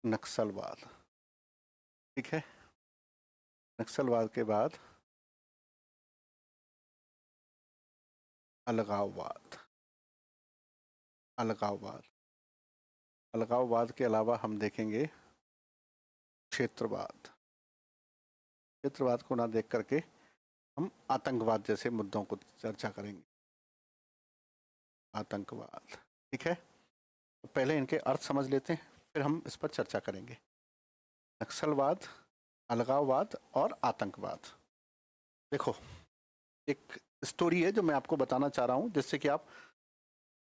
नक्सलवाद। ठीक है, नक्सलवाद के बाद अलगाववाद। अलगाववाद अलगाववाद के अलावा हम देखेंगे क्षेत्रवाद। क्षेत्रवाद को ना देख करके हम आतंकवाद जैसे मुद्दों को चर्चा करेंगे। आतंकवाद, ठीक है। तो पहले इनके अर्थ समझ लेते हैं, फिर हम इस पर चर्चा करेंगे। नक्सलवाद, अलगाववाद और आतंकवाद। देखो, एक स्टोरी है जो मैं आपको बताना चाह रहा हूं, जिससे कि आप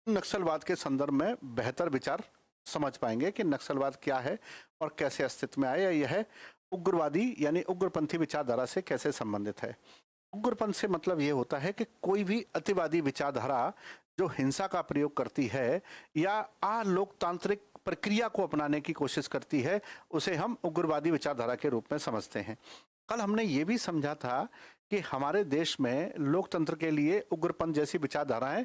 नक्सलवाद के संदर्भ में बेहतर विचार समझ पाएंगे कि नक्सलवाद क्या है और कैसे अस्तित्व में आया। यह उग्रवादी यानी उग्रपंथी विचारधारा से कैसे संबंधित है। उग्रपंथ से मतलब ये होता है कि कोई भी अतिवादी विचारधारा जो हिंसा का प्रयोग करती है या अलोकतांत्रिक प्रक्रिया को अपनाने की कोशिश करती है, उसे हम उग्रवादी विचारधारा के रूप में समझते हैं। कल हमने ये भी समझा था कि हमारे देश में लोकतंत्र के लिए उग्रपंथ जैसी विचारधाराएं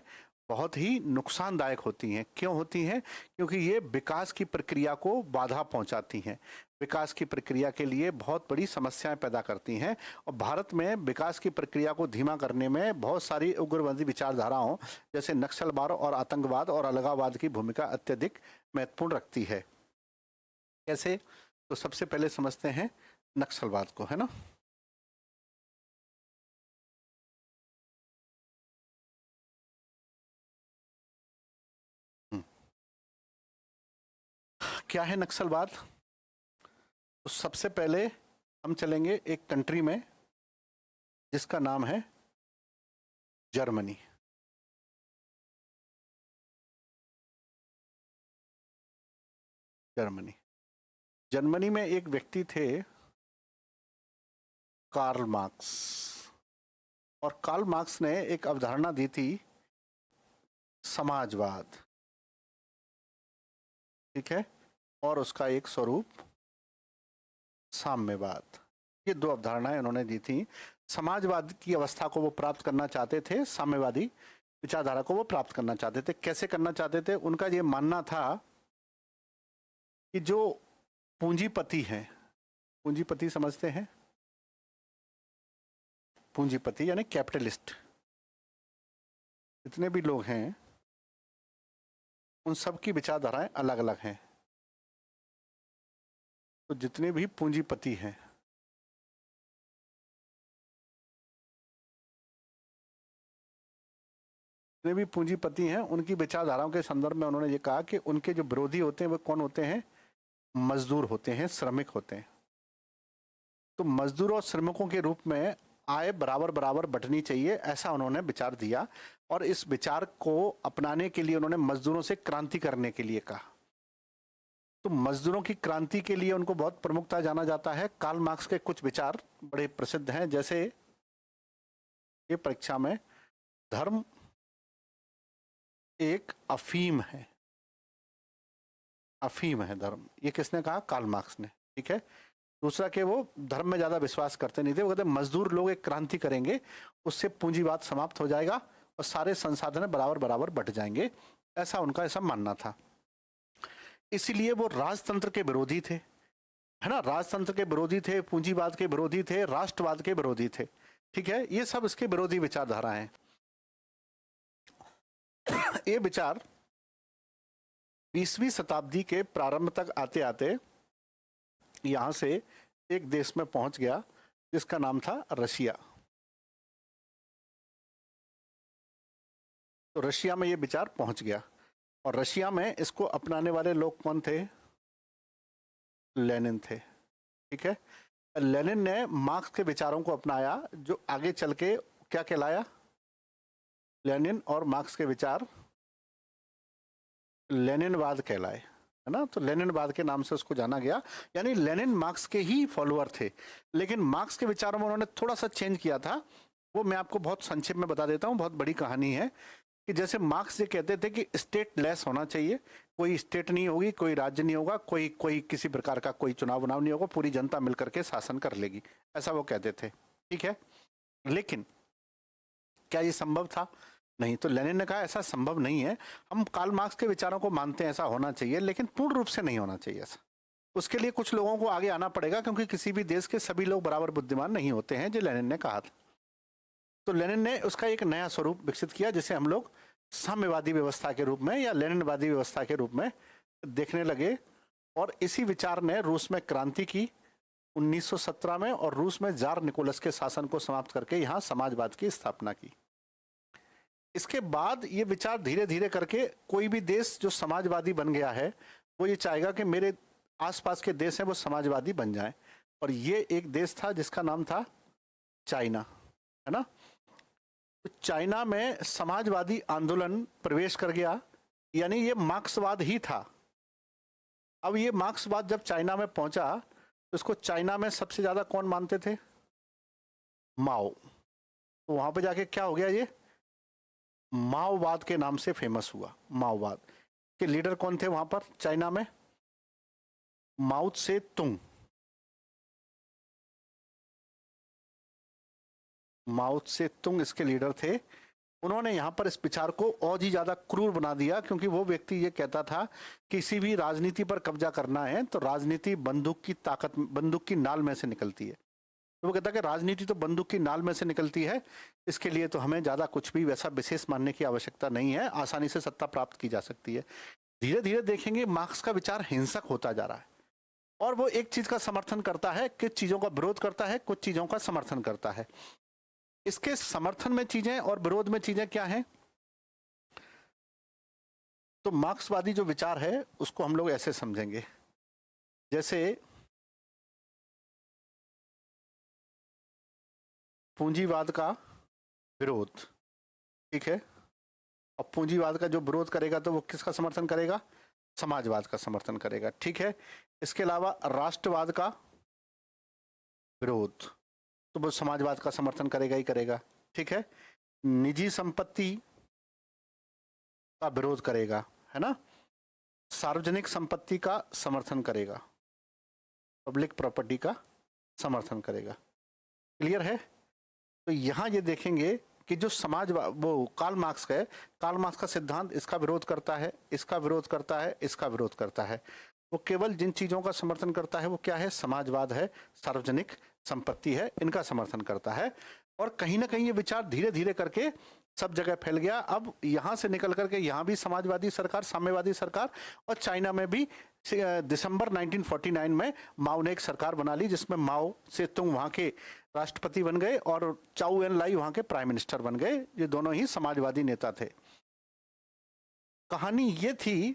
बहुत ही नुकसानदायक होती हैं। क्यों होती हैं? क्योंकि ये विकास की प्रक्रिया को बाधा पहुंचाती हैं, विकास की प्रक्रिया के लिए बहुत बड़ी समस्याएं पैदा करती हैं। और भारत में विकास की प्रक्रिया को धीमा करने में बहुत सारी उग्रवादी विचारधाराओं जैसे नक्सलवाद और आतंकवाद और अलगाववाद की भूमिका अत्यधिक महत्वपूर्ण रखती है। कैसे? तो सबसे पहले समझते हैं नक्सलवाद को, है ना। क्या है नक्सलवाद? तो सबसे पहले हम चलेंगे एक कंट्री में जिसका नाम है जर्मनी। जर्मनी जर्मनी में एक व्यक्ति थे, कार्ल मार्क्स। और कार्ल मार्क्स ने एक अवधारणा दी थी, समाजवाद। ठीक है, और उसका एक स्वरूप साम्यवाद। ये दो अवधारणाएं उन्होंने दी थी। समाजवाद की अवस्था को वो प्राप्त करना चाहते थे, साम्यवादी विचारधारा को वो प्राप्त करना चाहते थे। कैसे करना चाहते थे? उनका ये मानना था कि जो पूंजीपति हैं, पूंजीपति समझते हैं, पूंजीपति यानी कैपिटलिस्ट, जितने भी लोग हैं उन सब की विचारधाराएं अलग अलग हैं। तो जितने भी पूंजीपति हैं, जितने भी पूंजीपति हैं, उनकी विचारधाराओं के संदर्भ में उन्होंने ये कहा कि उनके जो विरोधी होते हैं वो कौन होते हैं? मजदूर होते हैं, श्रमिक होते हैं। तो मजदूर और श्रमिकों के रूप में आय बराबर बराबर बंटनी चाहिए, ऐसा उन्होंने विचार दिया। और इस विचार को अपनाने के लिए उन्होंने मजदूरों से क्रांति करने के लिए कहा। तो मजदूरों की क्रांति के लिए उनको बहुत प्रमुखता जाना जाता है। कार्ल मार्क्स के कुछ विचार बड़े प्रसिद्ध हैं, जैसे ये परीक्षा में, धर्म एक अफीम है। अफीम है धर्म, ये किसने कहा? कार्ल मार्क्स ने। ठीक है। दूसरा कि वो धर्म में ज्यादा विश्वास करते नहीं थे। वो कहते मजदूर लोग एक क्रांति करेंगे, उससे पूंजीवाद समाप्त हो जाएगा और सारे संसाधन बराबर बराबर बंट जाएंगे, ऐसा उनका ऐसा मानना था। इसीलिए वो राजतंत्र के विरोधी थे, है ना। राजतंत्र के विरोधी थे, पूंजीवाद के विरोधी थे, राष्ट्रवाद के विरोधी थे। ठीक है, ये सब इसके विरोधी विचारधारा हैं। ये विचार 20वीं शताब्दी के प्रारंभ तक आते आते यहां से एक देश में पहुंच गया जिसका नाम था रशिया। तो रशिया में ये विचार पहुंच गया और रशिया में इसको अपनाने वाले लोग कौन थे? लेनिन थे। ठीक है, लेनिन ने मार्क्स के विचारों को अपनाया, जो आगे चल के क्या कहलाया? लेनिन और मार्क्स के विचार लेनिनवाद कहलाए, है ना। तो लेनिनवाद के नाम से उसको जाना गया, यानी लेनिन मार्क्स के ही फॉलोअर थे। लेकिन मार्क्स के विचारों में उन्होंने थोड़ा सा चेंज किया था, वो मैं आपको बहुत संक्षेप में बता देता हूँ। बहुत बड़ी कहानी है कि जैसे मार्क्स ये कहते थे कि स्टेट लेस होना चाहिए, कोई स्टेट नहीं होगी, कोई राज्य नहीं होगा, कोई किसी प्रकार का कोई चुनाव नहीं होगा, पूरी जनता मिलकर के शासन कर लेगी, ऐसा वो कहते थे। ठीक है, लेकिन क्या ये संभव था? नहीं। तो लेनिन ने कहा ऐसा संभव नहीं है, हम कार्ल मार्क्स के विचारों को मानते हैं, ऐसा होना चाहिए, लेकिन पूर्ण रूप से नहीं होना चाहिए ऐसा। उसके लिए कुछ लोगों को आगे आना पड़ेगा, क्योंकि किसी भी देश के सभी लोग बराबर बुद्धिमान नहीं होते हैं, जो लेनिन ने कहा था। तो लेनिन ने उसका एक नया स्वरूप विकसित किया, जिसे हम लोग साम्यवादी व्यवस्था के रूप में या लेनिनवादी व्यवस्था के रूप में देखने लगे। और इसी विचार ने रूस में क्रांति की 1917 में, और रूस में जार निकोलस के शासन को समाप्त करके यहाँ समाजवाद की स्थापना की। इसके बाद ये विचार धीरे धीरे करके कोई भी देश जो समाजवादी बन गया है वो ये चाहेगा कि मेरे आसपास के देश हैं वो समाजवादी बन जाएं। और ये एक देश था जिसका नाम था चाइना, है ना। तो चाइना में समाजवादी आंदोलन प्रवेश कर गया, यानी ये मार्क्सवाद ही था। अब ये मार्क्सवाद जब चाइना में पहुंचा तो इसको चाइना में सबसे ज्यादा कौन मानते थे? माओ। तो वहां पे जाके क्या हो गया, ये माओवाद के नाम से फेमस हुआ। माओवाद के लीडर कौन थे वहां पर चाइना में? माओ से तुंग। माओ से तुंग इसके लीडर थे। उन्होंने यहाँ पर इस विचार को और ही ज्यादा क्रूर बना दिया, क्योंकि वो व्यक्ति ये कहता था किसी भी राजनीति पर कब्जा करना है तो राजनीति बंदूक की ताकत, बंदूक की नाल में से निकलती है। तो वो कहता कि राजनीति तो बंदूक की नाल में से निकलती है, इसके लिए तो हमें ज्यादा कुछ भी वैसा विशेष मानने की आवश्यकता नहीं है, आसानी से सत्ता प्राप्त की जा सकती है। धीरे धीरे देखेंगे मार्क्स का विचार हिंसक होता जा रहा है, और वो एक चीज का समर्थन करता है, कुछ चीजों का विरोध करता है, कुछ चीजों का समर्थन करता है। इसके समर्थन में चीजें और विरोध में चीजें क्या हैं? तो मार्क्सवादी जो विचार है उसको हम लोग ऐसे समझेंगे, जैसे पूंजीवाद का विरोध, ठीक है। अब पूंजीवाद का जो विरोध करेगा तो वो किसका समर्थन करेगा? समाजवाद का समर्थन करेगा, ठीक है। इसके अलावा राष्ट्रवाद का विरोध, तो वो समाजवाद का समर्थन करेगा ही करेगा, ठीक है। निजी संपत्ति का विरोध करेगा, है ना। सार्वजनिक संपत्ति का समर्थन करेगा, पब्लिक प्रॉपर्टी का समर्थन करेगा। क्लियर है? तो यहां ये देखेंगे कि जो समाजवाद, वो कार्ल मार्क्स का है, कार्ल मार्क्स का सिद्धांत इसका विरोध करता है, इसका विरोध करता है, इसका विरोध करता है। वो केवल जिन चीजों का समर्थन करता है वो क्या है? समाजवाद है, सार्वजनिक संपत्ति है, इनका समर्थन करता है। और कहीं ना कहीं ये विचार धीरे धीरे करके सब जगह फैल गया। अब यहां से निकल करके यहां भी समाजवादी सरकार, साम्यवादी सरकार, और चाइना में भी दिसंबर 1949 में माओ ने एक सरकार बना ली, जिसमें माओ से तुंग वहां के राष्ट्रपति बन गए और चाउ एन लाई वहां के प्राइम मिनिस्टर बन गए। ये दोनों ही समाजवादी नेता थे। कहानी ये थी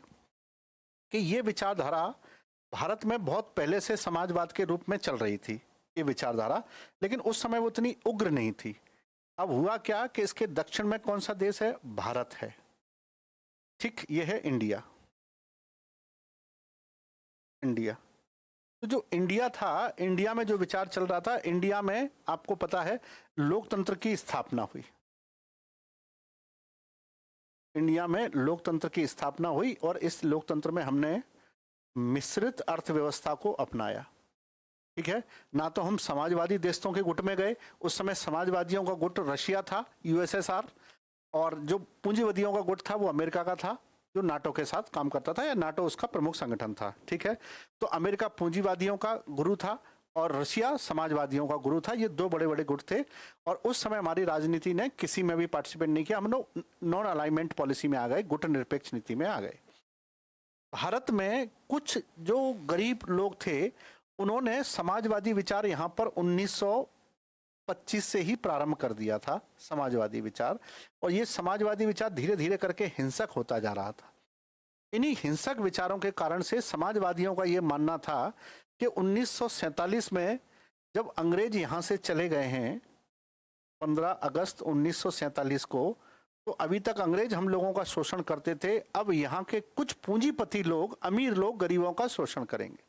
कि ये विचारधारा भारत में बहुत पहले से समाजवाद के रूप में चल रही थी, ये विचारधारा, लेकिन उस समय वो इतनी उग्र नहीं थी। अब हुआ क्या कि इसके दक्षिण में कौन सा देश है? भारत है, ठीक। ये है इंडिया। इंडिया, तो जो इंडिया था, इंडिया में जो विचार चल रहा था, इंडिया में आपको पता है लोकतंत्र की स्थापना हुई। इंडिया में लोकतंत्र की स्थापना हुई और इस लोकतंत्र में हमने मिश्रित अर्थव्यवस्था को अपनाया, ठीक है। ना तो हम समाजवादी देशों के गुट में गए, उस समय समाजवादियों का गुट रशिया था, यूएसएसआर, और जो पूंजीवादियों का गुट था वो अमेरिका का था, जो नाटो के साथ काम करता था, या नाटो उसका प्रमुख संगठन था, ठीक है। तो अमेरिका पूंजीवादियों का गुरु था और रशिया समाजवादियों का गुरु था। ये दो बड़े बड़े गुट थे, और उस समय हमारी राजनीति ने किसी में भी पार्टिसिपेट नहीं किया। हम लोग नॉन अलाइनमेंट पॉलिसी में आ गए, गुट निरपेक्ष नीति में आ गए। भारत में कुछ जो गरीब लोग थे उन्होंने समाजवादी विचार यहाँ पर 1925 से ही प्रारंभ कर दिया था, समाजवादी विचार। और ये समाजवादी विचार धीरे धीरे करके हिंसक होता जा रहा था। इन्हीं हिंसक विचारों के कारण से समाजवादियों का ये मानना था कि 1947 में जब अंग्रेज यहाँ से चले गए हैं 15 अगस्त 1947 को, तो अभी तक अंग्रेज हम लोगों का शोषण करते थे। अब यहाँ के कुछ पूंजीपति लोग, अमीर लोग गरीबों का शोषण करेंगे।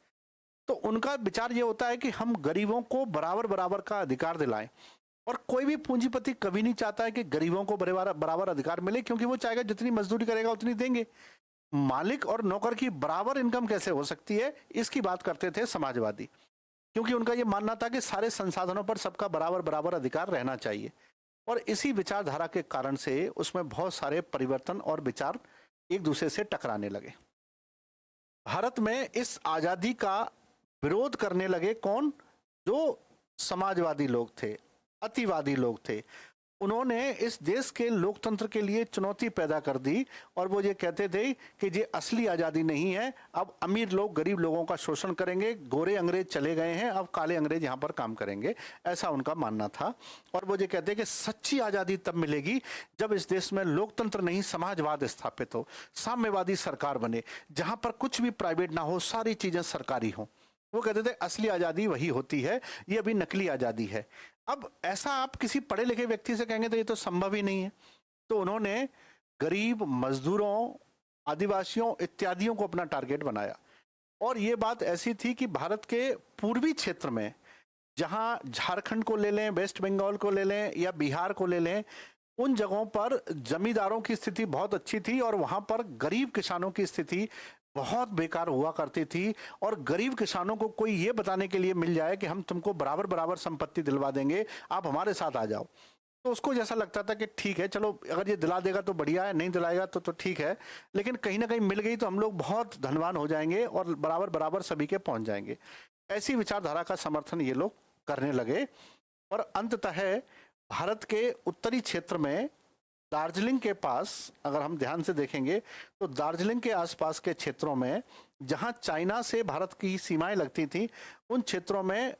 तो उनका विचार ये होता है कि हम गरीबों को बराबर बराबर का अधिकार दिलाएं। और कोई भी पूंजीपति कभी नहीं चाहता है कि गरीबों को बराबर अधिकार मिले, क्योंकि वो चाहेगा जितनी मजदूरी करेगा उतनी देंगे। मालिक और नौकर की बराबर इनकम कैसे हो सकती है, इसकी बात करते थे समाजवादी, क्योंकि उनका ये मानना था कि सारे संसाधनों पर सबका बराबर बराबर अधिकार रहना चाहिए। और इसी विचारधारा के कारण से उसमें बहुत सारे परिवर्तन और विचार एक दूसरे से टकराने लगे। भारत में इस आज़ादी का विरोध करने लगे। कौन? जो समाजवादी लोग थे, अतिवादी लोग थे, उन्होंने इस देश के लोकतंत्र के लिए चुनौती पैदा कर दी और वो ये कहते थे कि ये असली आज़ादी नहीं है, अब अमीर लोग गरीब लोगों का शोषण करेंगे, गोरे अंग्रेज चले गए हैं, अब काले अंग्रेज यहाँ पर काम करेंगे, ऐसा उनका मानना था। और वो ये कहते हैं कि सच्ची आज़ादी तब मिलेगी जब इस देश में लोकतंत्र नहीं समाजवाद स्थापित हो, साम्यवादी सरकार बने, जहाँ पर कुछ भी प्राइवेट ना हो, सारी चीज़ें सरकारी हों। वो कहते थे असली आज़ादी वही होती है, ये अभी नकली आज़ादी है। अब ऐसा आप किसी पढ़े लिखे व्यक्ति से कहेंगे तो ये तो संभव ही नहीं है। तो उन्होंने गरीब, मजदूरों, आदिवासियों इत्यादियों को अपना टारगेट बनाया। और ये बात ऐसी थी कि भारत के पूर्वी क्षेत्र में, जहां झारखंड को ले लें, वेस्ट बंगाल को ले लें या बिहार को ले लें, उन जगहों पर जमींदारों की स्थिति बहुत अच्छी थी और वहां पर गरीब किसानों की स्थिति बहुत बेकार हुआ करती थी। और गरीब किसानों को कोई ये बताने के लिए मिल जाए कि हम तुमको बराबर बराबर संपत्ति दिलवा देंगे, आप हमारे साथ आ जाओ, तो उसको जैसा लगता था कि ठीक है, चलो अगर ये दिला देगा तो बढ़िया है, नहीं दिलाएगा तो ठीक है, लेकिन कहीं ना कहीं मिल गई तो हम लोग बहुत धनवान हो जाएंगे और बराबर बराबर सभी के पहुंच जाएंगे। ऐसी विचारधारा का समर्थन ये लोग करने लगे। और अंततः भारत के उत्तरी क्षेत्र में दार्जिलिंग के पास, अगर हम ध्यान से देखेंगे तो दार्जिलिंग के आसपास के क्षेत्रों में जहां चाइना से भारत की सीमाएं लगती थी, उन क्षेत्रों में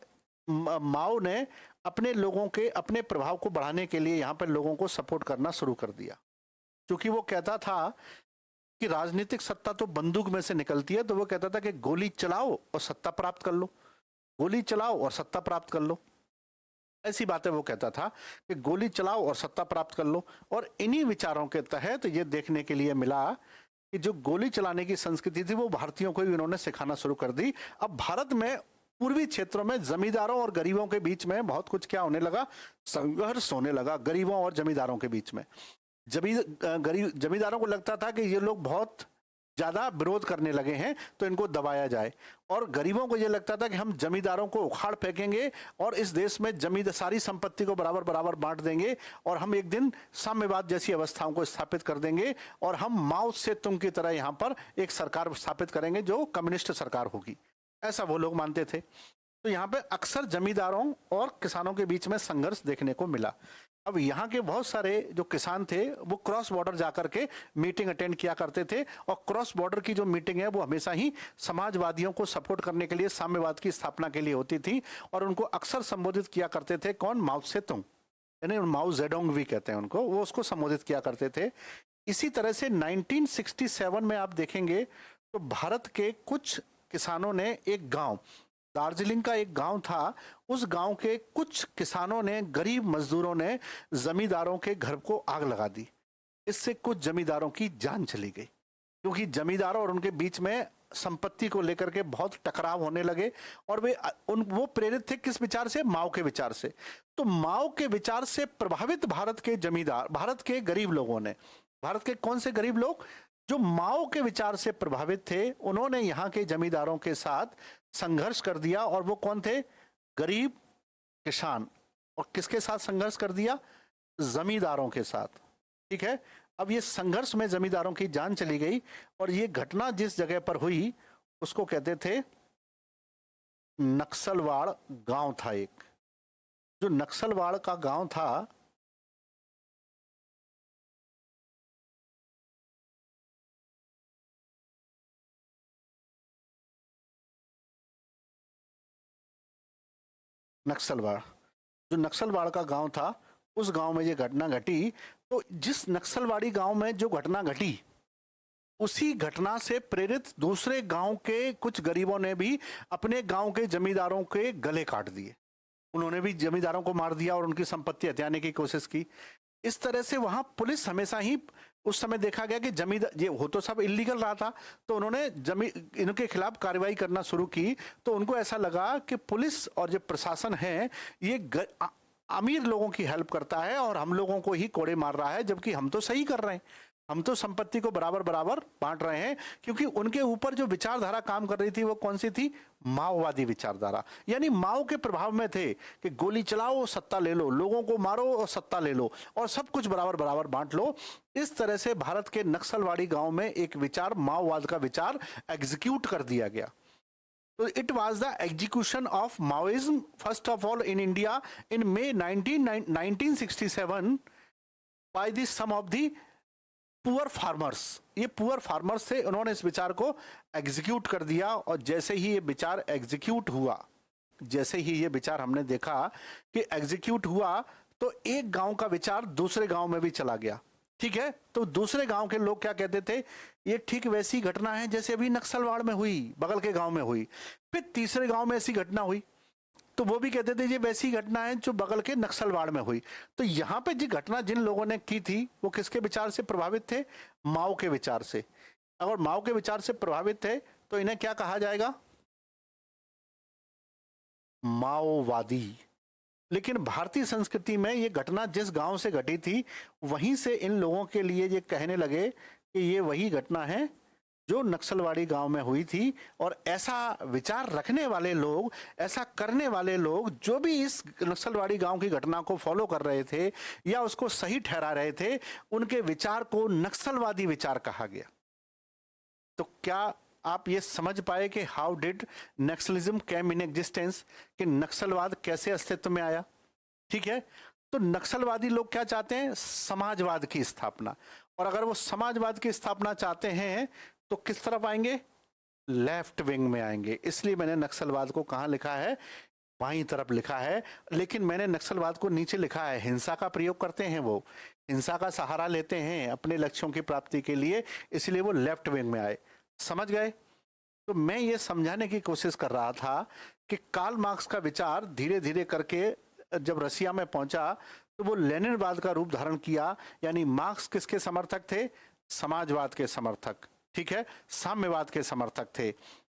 माओ ने अपने लोगों के अपने प्रभाव को बढ़ाने के लिए यहाँ पर लोगों को सपोर्ट करना शुरू कर दिया। क्योंकि वो कहता था कि राजनीतिक सत्ता तो बंदूक में से निकलती है, तो वो कहता था कि गोली चलाओ और सत्ता प्राप्त कर लो, गोली चलाओ और सत्ता प्राप्त कर लो। ऐसी बातें वो कहता था कि गोली चलाओ और सत्ता प्राप्त कर लो। और इन्हीं विचारों के तहत ये देखने के लिए मिला कि जो गोली चलाने की संस्कृति थी वो भारतीयों को भी उन्होंने सिखाना शुरू कर दी। अब भारत में पूर्वी क्षेत्रों में जमींदारों और गरीबों के बीच में बहुत कुछ क्या होने लगा, संघर्ष होने लगा गरीबों और जमींदारों के बीच में। जमींदारों को लगता था कि ये लोग बहुत ज्यादा विरोध करने लगे हैं तो इनको दबाया जाए, और गरीबों को यह लगता था कि हम जमींदारों को उखाड़ फेंकेंगे और इस देश में जमींदार सारी संपत्ति को बराबर बराबर बांट देंगे और हम एक दिन साम्यवाद जैसी अवस्थाओं को स्थापित कर देंगे और हम माओ से तुंग की तरह यहाँ पर एक सरकार स्थापित करेंगे जो कम्युनिस्ट सरकार होगी, ऐसा वो लोग मानते थे। तो यहाँ पे अक्सर जमींदारों और किसानों के बीच में संघर्ष देखने को मिला। अब यहाँ के बहुत सारे जो किसान थे वो क्रॉस बॉर्डर जाकर के मीटिंग अटेंड किया करते थे, और क्रॉस बॉर्डर की जो मीटिंग है वो हमेशा ही समाजवादियों को सपोर्ट करने के लिए, साम्यवाद की स्थापना के लिए होती थी, और उनको अक्सर संबोधित किया करते थे कौन? माओ से तुंग, यानी माओ जेडोंग भी कहते हैं उनको, वो उसको संबोधित किया करते थे। इसी तरह से 1967 में आप देखेंगे तो भारत के कुछ किसानों ने एक गांव, दार्जिलिंग का एक गांव था, उस गांव के कुछ किसानों ने, गरीब मजदूरों ने जमींदारों के घर को आग लगा दी। इससे कुछ जमींदारों की जान चली गई, क्योंकि जमींदारों और उनके बीच में संपत्ति को लेकर के बहुत टकराव होने लगे, और वो प्रेरित थे किस विचार से? माओ के विचार से। तो माओ के विचार से प्रभावित भारत के जमींदार, भारत के गरीब लोगों ने, भारत के कौन से गरीब लोग? जो माओ के विचार से प्रभावित थे, उन्होंने यहाँ के जमींदारों के साथ संघर्ष कर दिया। और वो कौन थे? गरीब किसान। और किसके साथ संघर्ष कर दिया? जमींदारों के साथ। ठीक है, अब ये संघर्ष में जमींदारों की जान चली गई, और ये घटना जिस जगह पर हुई उसको कहते थे नक्सलवाड़ गांव था एक। जो नक्सलवाड़ का गांव था, नक्सलवाड़, जो नक्सलवाड़ का गांव था, उस गांव में ये घटना घटी। तो जिस नक्सलवाड़ी गांव में जो घटना घटी, उसी घटना से प्रेरित दूसरे गांव के कुछ गरीबों ने भी अपने गांव के जमींदारों के गले काट दिए। उन्होंने भी जमींदारों को मार दिया और उनकी संपत्ति हथियाने की कोशिश की। इस तरह से वहां पुलिस हमेशा ही, उस समय देखा गया कि जमींदार, ये हो तो सब इलीगल रहा था, तो उन्होंने इनके खिलाफ कार्रवाई करना शुरू की। तो उनको ऐसा लगा कि पुलिस और जो प्रशासन है ये अमीर लोगों की हेल्प करता है और हम लोगों को ही कोड़े मार रहा है, जबकि हम तो सही कर रहे हैं, हम तो संपत्ति को बराबर बराबर बांट रहे हैं। क्योंकि उनके ऊपर जो विचारधारा काम कर रही थी वो कौन सी थी? माओवादी विचारधारा। यानी माओ के प्रभाव में थे कि गोली चलाओ, सत्ता ले लो, लोगों को मारो और सत्ता ले लो, और सब कुछ बराबर बराबर बांट लो। इस तरह से भारत के नक्सलवाड़ी गांव में एक विचार, माओवाद का विचार एग्जीक्यूट कर दिया गया। तो it was the execution of Maoism first of all in India in May 1967 by the some of the poor farmers. ये पुअर फार्मर्स थे, उन्होंने इस विचार को एग्जीक्यूट कर दिया। और जैसे ही ये विचार एग्जीक्यूट हुआ, जैसे ही ये विचार हमने देखा कि एग्जीक्यूट हुआ, तो एक गांव का विचार दूसरे गांव में भी चला गया। ठीक है, तो दूसरे गांव के लोग क्या कहते थे, ये ठीक वैसी घटना है जैसे अभी नक्सलवाड़ में हुई, बगल के गांव में हुई। फिर तीसरे गांव में ऐसी घटना हुई, तो वो भी कहते थे ये वैसी घटना है जो बगल के नक्सलवाड़ में हुई। तो यहाँ पे जो घटना जिन लोगों ने की थी वो किसके विचार से प्रभावित थे? माओ के विचार से। अगर माओ के विचार से प्रभावित थे तो इन्हें क्या कहा जाएगा? माओवादी। लेकिन भारतीय संस्कृति में ये घटना जिस गांव से घटी थी, वहीं से इन लोगों के लिए ये कहने लगे कि ये वही घटना है जो नक्सलवाड़ी गांव में हुई थी। और ऐसा विचार रखने वाले लोग, ऐसा करने वाले लोग, जो भी इस नक्सलवाड़ी गांव की घटना को फॉलो कर रहे थे या उसको सही ठहरा रहे थे, उनके विचार को नक्सलवादी विचार कहा गया। तो क्या आप ये समझ पाए कि how did Naxalism came in existence, कि नक्सलवाद कैसे अस्तित्व में आया? ठीक है, तो नक्सलवादी लोग क्या चाहते हैं? समाजवाद की स्थापना। और अगर वो समाजवाद की स्थापना चाहते हैं तो किस तरफ आएंगे? लेफ्ट विंग में आएंगे। इसलिए मैंने नक्सलवाद को कहां लिखा है? बाईं तरफ लिखा है। लेकिन मैंने नक्सलवाद को नीचे लिखा है। हिंसा का प्रयोग करते हैं, वो हिंसा का सहारा लेते हैं अपने लक्ष्यों की प्राप्ति के लिए, इसलिए वो लेफ्ट विंग में आए। समझ गए? तो मैं ये समझाने की कोशिश कर रहा था कि कार्ल मार्क्स का विचार धीरे धीरे करके जब रसिया में पहुंचा तो वो लेनिनवाद का रूप धारण किया। यानी मार्क्स किसके समर्थक थे? समाजवाद के समर्थक। ठीक है, साम्यवाद के समर्थक थे।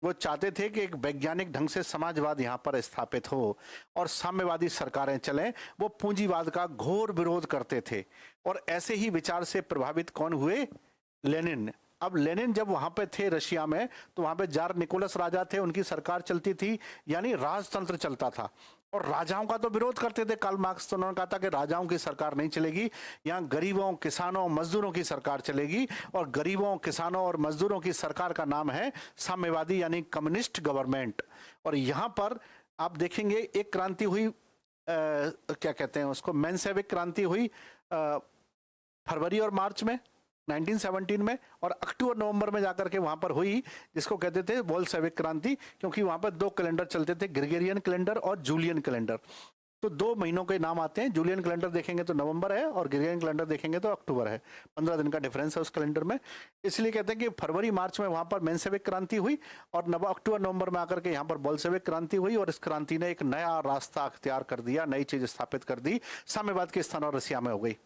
वो चाहते थे कि एक वैज्ञानिक ढंग से समाजवाद यहाँ पर स्थापित हो और साम्यवादी सरकारें चलें। वो पूंजीवाद का घोर विरोध करते थे। और ऐसे ही विचार से प्रभावित कौन हुए? लेनिन। अब लेनिन जब वहां पे थे रशिया में, तो वहां पे जार निकोलस राजा थे, उनकी सरकार चलती थी, यानी राजतंत्र चलता था। और राजाओं का तो विरोध करते थे कार्ल मार्क्स। तो उन्होंने कहा था कि राजाओं की सरकार नहीं चलेगी, यहाँ गरीबों, किसानों, मजदूरों की सरकार चलेगी। और गरीबों, किसानों और मजदूरों की सरकार का नाम है साम्यवादी यानी कम्युनिस्ट गवर्नमेंट। और यहाँ पर आप देखेंगे एक क्रांति हुई, क्या कहते हैं उसको, मेंशेविक क्रांति हुई फरवरी और मार्च में 1917 में, और अक्टूबर नवंबर में जाकर के वहां पर हुई, जिसको कहते थे बोल्शेविक क्रांति। क्योंकि वहां पर दो कैलेंडर चलते थे, ग्रेगोरियन कैलेंडर और जूलियन कैलेंडर। तो 2 महीनों के नाम आते हैं। जूलियन कैलेंडर देखेंगे तो नवंबर है और ग्रेगोरियन कैलेंडर देखेंगे तो अक्टूबर है। 15 दिन का डिफरेंस है उस कैलेंडर में। इसलिए कहते हैं कि फरवरी मार्च में वहां पर मेंशेविक क्रांति हुई और अक्टूबर नवंबर में आकर के यहाँ पर बोल्शेविक क्रांति हुई। और इस क्रांति ने एक नया रास्ता अख्तियार कर दिया, नई चीज स्थापित कर दी, साम्यवाद के स्थान और रसिया में हो गई।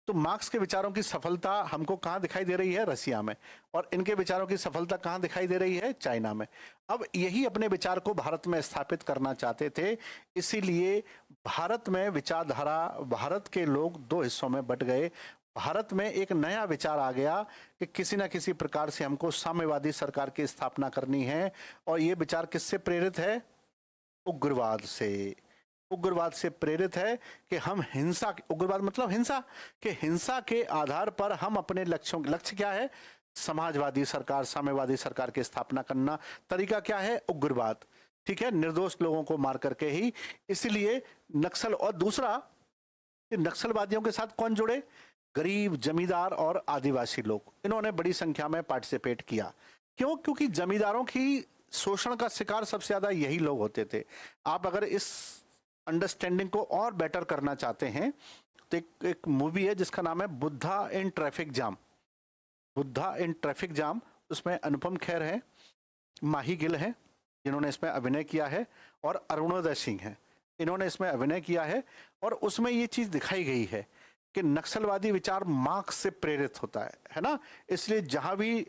तो मार्क्स के विचारों की सफलता हमको कहाँ दिखाई दे रही है? रसिया में। और इनके विचारों की सफलता कहाँ दिखाई दे रही है? चाइना में। अब यही अपने विचार को भारत में स्थापित करना चाहते थे। इसीलिए भारत में विचारधारा, भारत के लोग 2 हिस्सों में बट गए। भारत में एक नया विचार आ गया कि किसी ना किसी प्रकार से हमको साम्यवादी सरकार की स्थापना करनी है। और ये विचार किससे प्रेरित है? उग्रवाद से। उग्रवाद से प्रेरित है कि हम हिंसा, उग्रवाद मतलब हिंसा, कि हिंसा के आधार पर हम अपने लक्ष्यों, लक्ष्य क्या है? समाजवादी सरकार, साम्यवादी सरकार की स्थापना करना। तरीका क्या है? उग्रवाद। ठीक है, निर्दोष लोगों को मार करके ही। इसलिए नक्सल, और दूसरा, नक्सलवादियों के साथ कौन जुड़े? गरीब, जमींदार और आदिवासी लोग। इन्होंने बड़ी संख्या में पार्टिसिपेट किया। क्यों? क्योंकि जमींदारों की शोषण का शिकार सबसे ज्यादा यही लोग होते थे। आप अगर इस अंडरस्टैंडिंग को और बेटर करना चाहते हैं तो एक मूवी है जिसका नाम है Buddha in traffic jam. Buddha in traffic jam, उसमें अनुपम खेर है, माही गिल है जिन्होंने इसमें अभिनय किया है, और अरुणोदय सिंह है, इन्होंने इसमें अभिनय किया है। और उसमें ये चीज दिखाई गई है कि नक्सलवादी विचार मार्क्स से प्रेरित होता है ना। इसलिए जहां भी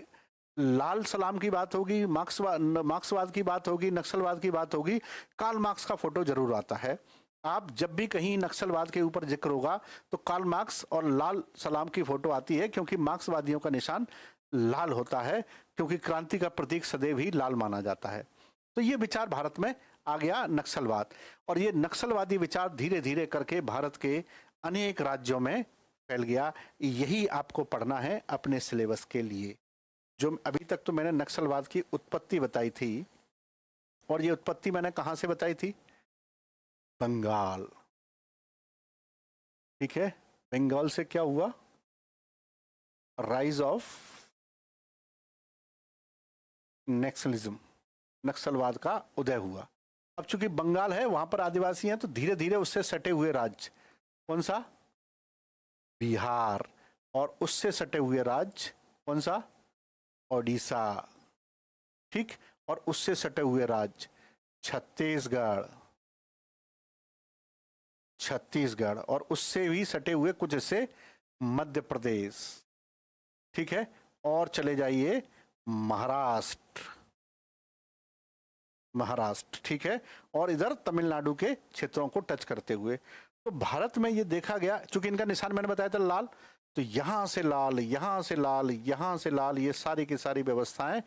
लाल सलाम की बात होगी, मार्क्सवाद की बात होगी, नक्सलवाद की बात होगी, कार्ल मार्क्स का फोटो जरूर आता है। आप जब भी कहीं नक्सलवाद के ऊपर जिक्र होगा तो कार्ल मार्क्स और लाल सलाम की फोटो आती है, क्योंकि मार्क्सवादियों का निशान लाल होता है, क्योंकि क्रांति का प्रतीक सदैव ही लाल माना जाता है। तो ये विचार भारत में आ गया, नक्सलवाद। और ये नक्सलवादी विचार धीरे धीरे करके भारत के अनेक राज्यों में फैल गया। यही आपको पढ़ना है अपने सिलेबस के लिए। जो अभी तक तो मैंने नक्सलवाद की उत्पत्ति बताई थी, और ये उत्पत्ति मैंने कहां से बताई थी? बंगाल। ठीक है, बंगाल से क्या हुआ? राइज ऑफ नक्सलिज्म, नक्सलवाद का उदय हुआ। अब चूंकि बंगाल है, वहां पर आदिवासी हैं, तो धीरे धीरे उससे सटे हुए राज्य, कौन सा? बिहार। और उससे सटे हुए राज्य कौन सा? ओडिशा। ठीक, और उससे सटे हुए राज्य छत्तीसगढ़, छत्तीसगढ़, और उससे भी सटे हुए कुछ हिस्से मध्य प्रदेश। ठीक है, और चले जाइए महाराष्ट्र, महाराष्ट्र। ठीक है, और इधर तमिलनाडु के क्षेत्रों को टच करते हुए। तो भारत में ये देखा गया, चूंकि इनका निशान मैंने बताया था लाल, तो यहां से लाल, यहां से लाल, यहां से लाल, ये सारी की सारी व्यवस्थाएं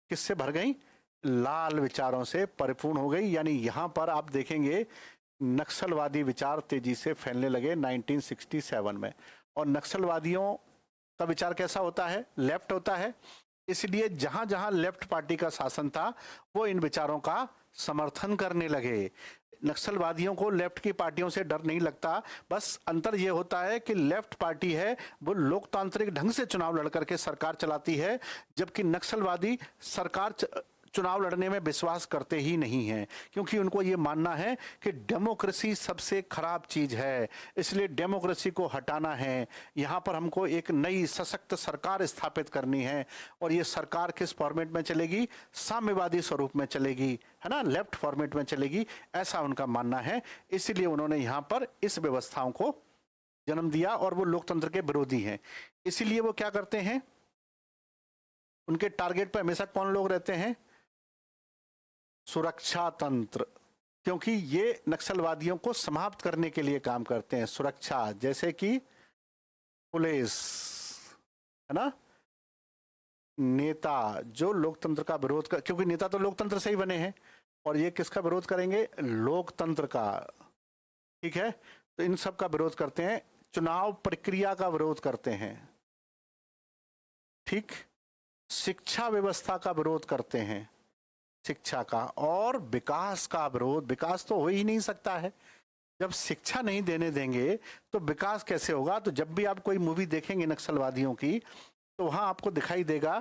किससे भर गई? लाल विचारों से परिपूर्ण हो गई। यानी यहां पर आप देखेंगे नक्सलवादी विचार तेजी से फैलने लगे 1967 में। और नक्सलवादियों का विचार कैसा होता है? लेफ्ट होता है। इसलिए जहां जहां लेफ्ट पार्टी का शासन था, वो इन विचारों का समर्थन करने लगे। नक्सलवादियों को लेफ्ट की पार्टियों से डर नहीं लगता, बस अंतर यह होता है कि लेफ्ट पार्टी है वो लोकतांत्रिक ढंग से चुनाव लड़ करके सरकार चलाती है, जबकि नक्सलवादी सरकार चुनाव लड़ने में विश्वास करते ही नहीं हैं, क्योंकि उनको ये मानना है कि डेमोक्रेसी सबसे खराब चीज है, इसलिए डेमोक्रेसी को हटाना है। यहाँ पर हमको एक नई सशक्त सरकार स्थापित करनी है, और ये सरकार किस फॉर्मेट में चलेगी? साम्यवादी स्वरूप में चलेगी, है ना, लेफ्ट फॉर्मेट में चलेगी, ऐसा उनका मानना है। इसलिए उन्होंने यहाँ पर इस व्यवस्थाओं को जन्म दिया, और वो लोकतंत्र के विरोधी हैं। इसीलिए वो क्या करते हैं? उनके टारगेट पर हमेशा कौन लोग रहते हैं? सुरक्षा तंत्र, क्योंकि ये नक्सलवादियों को समाप्त करने के लिए काम करते हैं। सुरक्षा, जैसे कि पुलिस, है ना, नेता जो लोकतंत्र का विरोध कर, क्योंकि नेता तो लोकतंत्र से ही बने हैं, और ये किसका विरोध करेंगे? लोकतंत्र का। ठीक है, तो इन सब का विरोध करते हैं, चुनाव प्रक्रिया का विरोध करते हैं। ठीक, शिक्षा व्यवस्था का विरोध करते हैं, शिक्षा का, और विकास का विरोध। विकास तो हो ही नहीं सकता है, जब शिक्षा नहीं देने देंगे तो विकास कैसे होगा? तो जब भी आप कोई मूवी देखेंगे नक्सलवादियों की, तो वहां आपको दिखाई देगा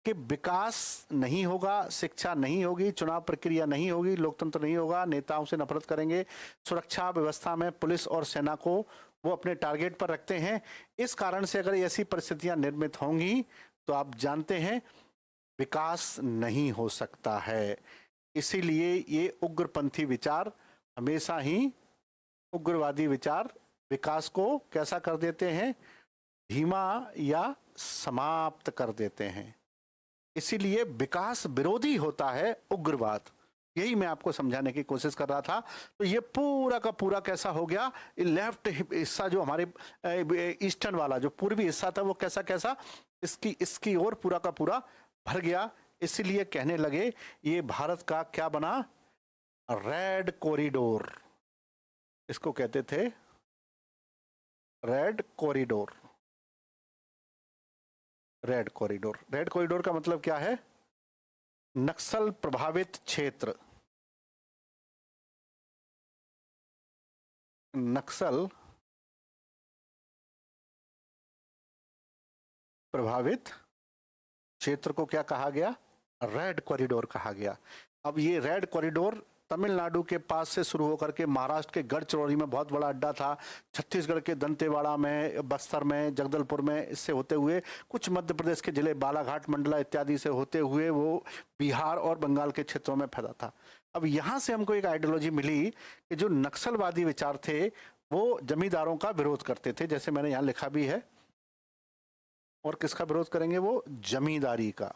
कि विकास नहीं होगा, शिक्षा नहीं होगी, चुनाव प्रक्रिया नहीं होगी, लोकतंत्र नहीं होगा, नेताओं से नफरत करेंगे। सुरक्षा व्यवस्था में पुलिस और सेना को वो अपने टारगेट पर रखते हैं। इस कारण से अगर ऐसी परिस्थितियां निर्मित होंगी, तो आप जानते हैं विकास नहीं हो सकता है। इसीलिए ये उग्रपंथी विचार हमेशा ही, उग्रवादी विचार विकास को कैसा कर देते हैं? धीमा या समाप्त कर देते हैं। इसीलिए विकास विरोधी होता है उग्रवाद। यही मैं आपको समझाने की कोशिश कर रहा था। तो ये पूरा का पूरा कैसा हो गया? लेफ्ट हिस्सा जो हमारे ईस्टर्न वाला जो पूर्वी हिस्सा था, वो कैसा कैसा इसकी ओर पूरा का पूरा भर गया। इसलिए कहने लगे ये भारत का क्या बना? रेड कॉरिडोर, इसको कहते थे red corridor. Red corridor, red corridor का मतलब क्या है? नक्सल प्रभावित क्षेत्र, नक्सल प्रभावित क्षेत्र को क्या कहा गया? रेड कॉरिडोर कहा गया। अब ये रेड कॉरिडोर तमिलनाडु के पास से शुरू होकर के महाराष्ट्र के गढ़चिरौली में बहुत बड़ा अड्डा था, छत्तीसगढ़ के दंतेवाड़ा में, बस्तर में, जगदलपुर में, इससे होते हुए कुछ मध्य प्रदेश के जिले बालाघाट, मंडला इत्यादि से होते हुए वो बिहार और बंगाल के क्षेत्रों में फैला था। अब यहाँ से हमको एक आइडियोलॉजी मिली कि जो नक्सलवादी विचार थे वो जमींदारों का विरोध करते थे, जैसे मैंने यहाँ लिखा भी है। और किसका विरोध करेंगे? वो जमींदारी का।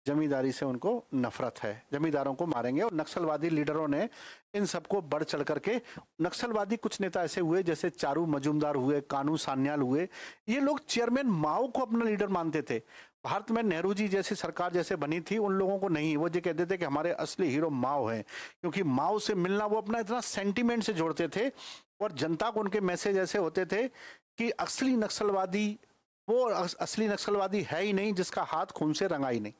जमींदारी से उनको नफरत है, जमींदारों को मारेंगे। और नक्सलवादी लीडरों ने इन सबको बढ़ चढ़ करके, नक्सलवादी कुछ नेता ऐसे हुए जैसे चारू मजूमदार हुए, कानू सान्याल हुए, ये लोग चेयरमैन माओ को अपना लीडर मानते थे। भारत में नेहरू जी जैसी सरकार जैसे बनी थी, उन लोगों को नहीं, वो ये कहते थे कि हमारे असली हीरो माओ हैं, क्योंकि माओ से मिलना वो अपना इतना सेंटीमेंट से जोड़ते थे। और जनता को उनके मैसेज ऐसे होते थे कि असली नक्सलवादी वो असली नक्सलवादी है ही नहीं जिसका हाथ खून से रंगा ही नहीं।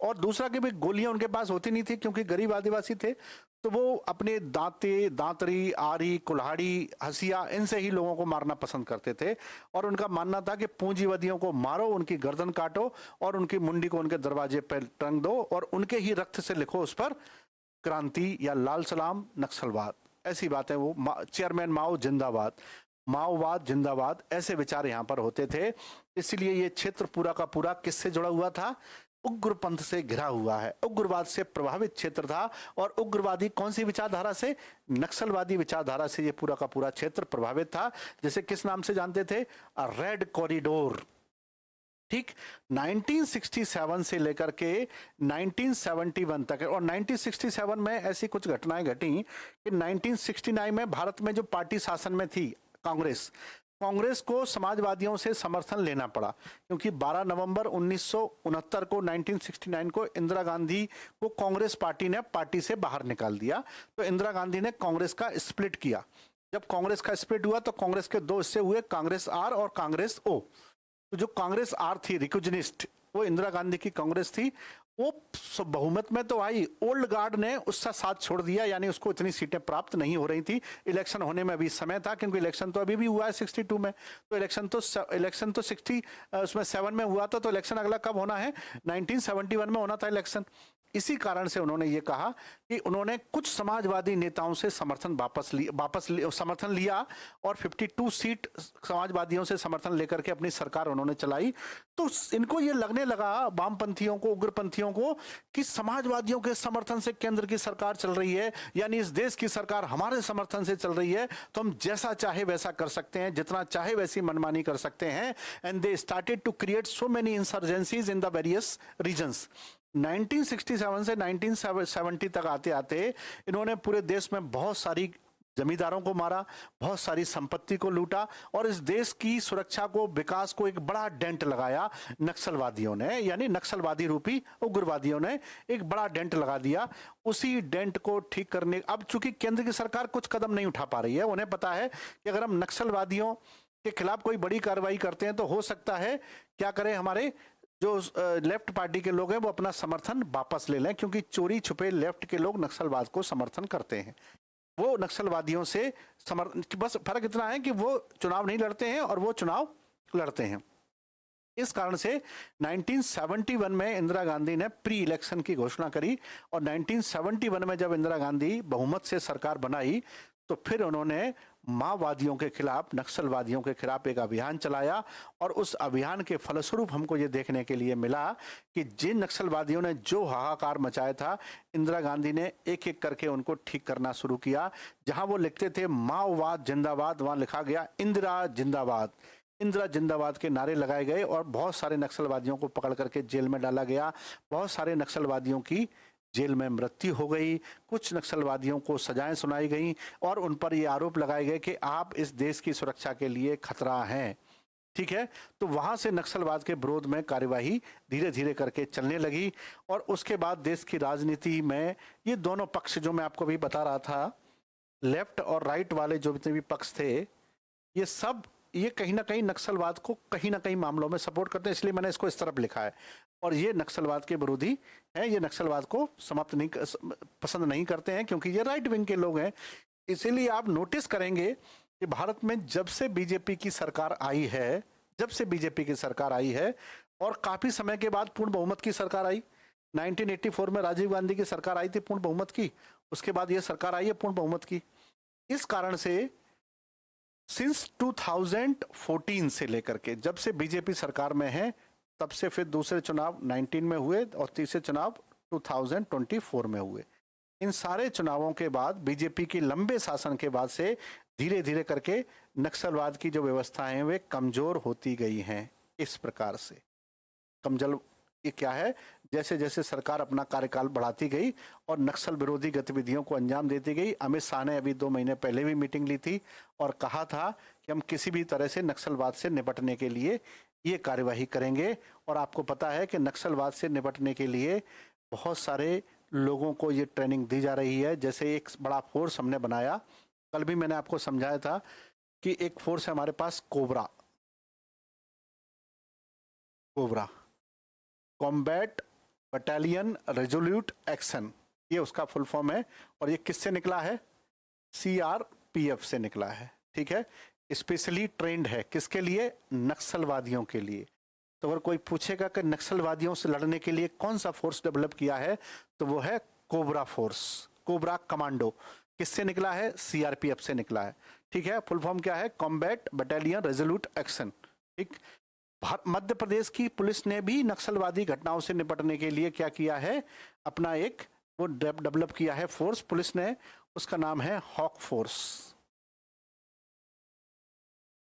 और दूसरा कि भाई गोलियां उनके पास होती नहीं थी क्योंकि गरीब आदिवासी थे, तो वो अपने दांते, दांतरी, आरी, कुल्हाड़ी, हसिया, इनसे ही लोगों को मारना पसंद करते थे। और उनका मानना था कि पूंजीवादियों को मारो, उनकी गर्दन काटो और उनकी मुंडी को उनके दरवाजे पर टंग दो और उनके ही रक्त से लिखो उस पर क्रांति या लाल सलाम नक्सलवाद। ऐसी बातें वो चेयरमैन माओ जिंदाबाद, माओवाद जिंदाबाद, ऐसे विचार यहाँ पर होते थे। इसलिए ये क्षेत्र पूरा का पूरा किससे जुड़ा हुआ था? उग्रपंथ से घिरा हुआ है, उग्रवाद से प्रभावित क्षेत्र था। और उग्रवादी कौन सी विचारधारा से? नक्सलवादी विचारधारा से ये पूरा का पूरा क्षेत्र प्रभावित था। जैसे किस नाम से जानते थे? Red corridor. ठीक, 1967 से लेकर के 1971 तक। और 1967 में ऐसी कुछ घटनाएं घटी कि 1969 में भारत में जो पार्टी शासन में थी कांग्रेस को समाजवादियों से समर्थन लेना पड़ा, क्योंकि 12 नवंबर 1969 को 1969 को इंदिरा गांधी को कांग्रेस पार्टी ने पार्टी से बाहर निकाल दिया। तो इंदिरा गांधी ने कांग्रेस का स्प्लिट किया। जब कांग्रेस का स्प्लिट हुआ तो कांग्रेस के दो हिस्से हुए, कांग्रेस आर और कांग्रेस ओ। तो जो कांग्रेस आर थी, रिक्यूजनिस्ट, वो इंदिरा गांधी की कांग्रेस थी, वो बहुमत में तो आई, ओल्ड गार्ड ने उसका साथ छोड़ दिया, यानी उसको इतनी सीटें प्राप्त नहीं हो रही थी। इलेक्शन होने में अभी समय था, क्योंकि इलेक्शन तो अभी भी हुआ है 62 में, तो इलेक्शन तो 60 उसमें 7 में हुआ था, तो इलेक्शन अगला कब होना है? 1971 में होना था इलेक्शन। इसी कारण से उन्होंने ये कहा कि उन्होंने कुछ समाजवादी नेताओं से समर्थन समर्थन लिया और 52 सीट समाजवादियों से समर्थन लेकर के अपनी सरकार उन्होंने चलाई। तो इनको ये लगने लगा, वामपंथियों को, उग्रपंथियों को, कि समाजवादियों के समर्थन से केंद्र की सरकार चल रही है, यानी इस देश की सरकार हमारे समर्थन से चल रही है, तो हम जैसा चाहे वैसा कर सकते हैं, जितना चाहे वैसी मनमानी कर सकते हैं। And they started to create so many insurgencies in the various regions. 1967 से 1970 तक आते आते इन्होंने पूरे देश में बहुत सारी जमींदारों को मारा, बहुत सारी संपत्ति को लूटा और इस देश की सुरक्षा को, विकास को एक बड़ा डेंट लगाया नक्सलवादियों ने, यानी नक्सलवादी रूपी उग्रवादियों ने एक बड़ा डेंट लगा दिया। उसी डेंट को ठीक करने, अब चूंकि केंद्र की सरकार कुछ कदम नहीं उठा पा रही है, उन्हें पता है कि अगर हम नक्सलवादियों के खिलाफ कोई बड़ी कार्रवाई करते हैं तो हो सकता है क्या करें, हमारे जो लेफ्ट पार्टी के लोग हैं वो अपना समर्थन वापस ले लें, क्योंकि चोरी छुपे लेफ्ट के लोग नक्सलवाद को समर्थन करते हैं। वो नक्सलवादियों से बस फर्क इतना है कि वो चुनाव नहीं लड़ते हैं और वो चुनाव लड़ते हैं। इस कारण से 1971 में इंदिरा गांधी ने प्री इलेक्शन की घोषणा करी और 1971 में जब इंदिरा गांधी बहुमत से सरकार बनाई तो फिर उन्होंने माओवादियों के खिलाफ, नक्सलवादियों के खिलाफ एक अभियान चलाया। और उस अभियान के फलस्वरूप हमको ये देखने के लिए मिला कि जिन नक्सलवादियों ने जो हाहाकार मचाया था, इंदिरा गांधी ने एक एक करके उनको ठीक करना शुरू किया। जहां वो लिखते थे माओवाद जिंदाबाद, वहां लिखा गया इंदिरा जिंदाबाद। इंदिरा जिंदाबाद के नारे लगाए गए और बहुत सारे नक्सलवादियों को पकड़ करके जेल में डाला गया। बहुत सारे नक्सलवादियों की जेल में मृत्यु हो गई, कुछ नक्सलवादियों को सजाएं सुनाई गई और उन पर ये आरोप लगाए गए कि आप इस देश की सुरक्षा के लिए खतरा हैं। ठीक है, तो वहां से नक्सलवाद के विरोध में कार्यवाही धीरे धीरे करके चलने लगी। और उसके बाद देश की राजनीति में ये दोनों पक्ष, जो मैं आपको भी बता रहा था, लेफ्ट और राइट वाले जो जितने भी पक्ष थे, ये सब ये कहीं ना कहीं नक्सलवाद को कहीं ना कहीं मामलों में सपोर्ट करते हैं। इसलिए मैंने इसको इस तरफ लिखा है। और ये नक्सलवाद के विरोधी हैं, ये नक्सलवाद को समाप्त नहीं पसंद नहीं करते हैं, क्योंकि ये राइट विंग के लोग हैं। इसीलिए आप नोटिस करेंगे कि भारत में जब से बीजेपी की सरकार आई है, और काफी समय के बाद पूर्ण बहुमत की सरकार आई, 1984 में राजीव गांधी की सरकार आई थी पूर्ण बहुमत की, उसके बाद ये सरकार आई है पूर्ण बहुमत की। इस कारण से सिंस 2014 से लेकर के जब से बीजेपी सरकार में है, तब से फिर दूसरे चुनाव 19 में हुए और तीसरे चुनाव 2024 में हुए। इन सारे चुनावों के बाद बीजेपी की लंबे शासन के बाद से धीरे धीरे करके नक्सलवाद की जो व्यवस्थाएं हैं वे कमजोर होती गई हैं। इस प्रकार से कमजोर ये क्या है, जैसे जैसे सरकार अपना कार्यकाल बढ़ाती गई और नक्सल विरोधी गतिविधियों को अंजाम देती गई। अमित शाह ने अभी 2 महीने पहले भी मीटिंग ली थी और कहा था कि हम किसी भी तरह से नक्सलवाद से निपटने के लिए ये कार्यवाही करेंगे। और आपको पता है कि नक्सलवाद से निपटने के लिए बहुत सारे लोगों को ये ट्रेनिंग दी जा रही है। जैसे एक बड़ा फोर्स हमने बनाया, कल भी मैंने आपको समझाया था कि एक फोर्स है हमारे पास, COBRA, combat battalion resolute action, ये उसका फुल फॉर्म है। और ये किससे निकला है? CRPF से निकला है। ठीक है, स्पेशली ट्रेंड है किसके लिए? नक्सलवादियों के लिए। तो अगर कोई पूछेगा कि नक्सलवादियों से लड़ने के लिए कौन सा फोर्स डेवलप किया है, तो वो है कोबरा फोर्स, कोबरा कमांडो। किससे निकला है? CRPF से निकला है। ठीक है, फुल फॉर्म क्या है? Combat battalion resolute action. ठीक, मध्य प्रदेश की पुलिस ने भी नक्सलवादी घटनाओं से निपटने के लिए क्या किया है? अपना एक वो डेवलप किया है फोर्स पुलिस ने, उसका नाम है हॉक फोर्स।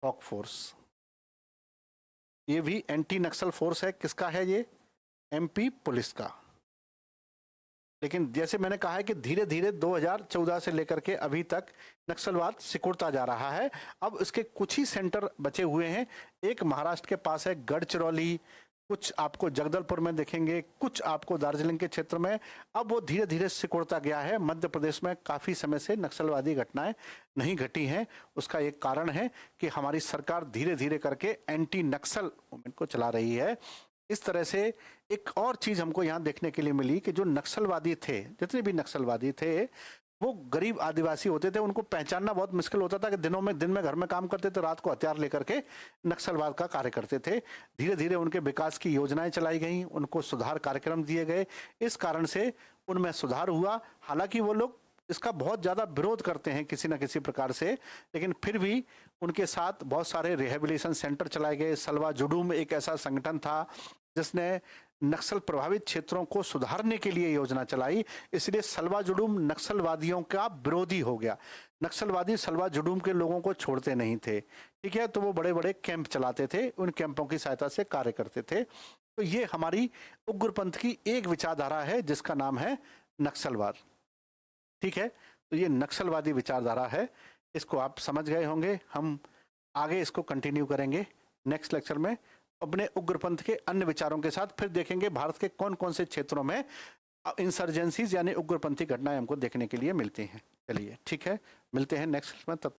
हॉक फोर्स ये भी एंटी नक्सल फोर्स है। किसका है ये? MP पुलिस का। लेकिन जैसे मैंने कहा है कि धीरे धीरे 2014 से लेकर के अभी तक नक्सलवाद सिकुड़ता जा रहा है। अब इसके कुछ ही सेंटर बचे हुए हैं। एक महाराष्ट्र के पास है गढ़चिरौली, कुछ आपको जगदलपुर में देखेंगे, कुछ आपको दार्जिलिंग के क्षेत्र में। अब वो धीरे धीरे सिकुड़ता गया है। मध्य प्रदेश में काफ़ी समय से नक्सलवादी घटनाएं नहीं घटी हैं। उसका एक कारण है कि हमारी सरकार धीरे धीरे करके एंटी नक्सल मूवमेंट को चला रही है। इस तरह से एक और चीज़ हमको यहाँ देखने के लिए मिली कि जो नक्सलवादी थे, जितने भी नक्सलवादी थे, वो गरीब आदिवासी होते थे। उनको पहचानना बहुत मुश्किल होता था कि दिन में घर में काम करते थे, रात को हथियार लेकर के नक्सलवाद का कार्य करते थे। धीरे धीरे उनके विकास की योजनाएं चलाई गई, उनको सुधार कार्यक्रम दिए गए। इस कारण से उनमें सुधार हुआ। हालांकि वो लोग इसका बहुत ज़्यादा विरोध करते हैं किसी न किसी प्रकार से, लेकिन फिर भी उनके साथ बहुत सारे रिहेबिलिटेशन सेंटर चलाए गए। सलवा जुडूम एक ऐसा संगठन था जिसने नक्सल प्रभावित क्षेत्रों को सुधारने के लिए योजना चलाई, इसलिए सलवा जुडूम नक्सलवादियों का विरोधी हो गया। नक्सलवादी सलवा जुडूम के लोगों को छोड़ते नहीं थे। ठीक है, तो वो बड़े बड़े कैंप चलाते थे, उन कैंपों की सहायता से कार्य करते थे। तो ये हमारी उग्रपंथ की एक विचारधारा है जिसका नाम है नक्सलवाद। ठीक है, तो ये नक्सलवादी विचारधारा है, इसको आप समझ गए होंगे। हम आगे इसको कंटिन्यू करेंगे नेक्स्ट लेक्चर में अपने उग्रपंथ के अन्य विचारों के साथ। फिर देखेंगे भारत के कौन कौन से क्षेत्रों में इंसर्जेंसीज यानी उग्रपंथी घटनाएं हमको देखने के लिए मिलती हैं। चलिए ठीक है, मिलते हैं नेक्स्ट में। तब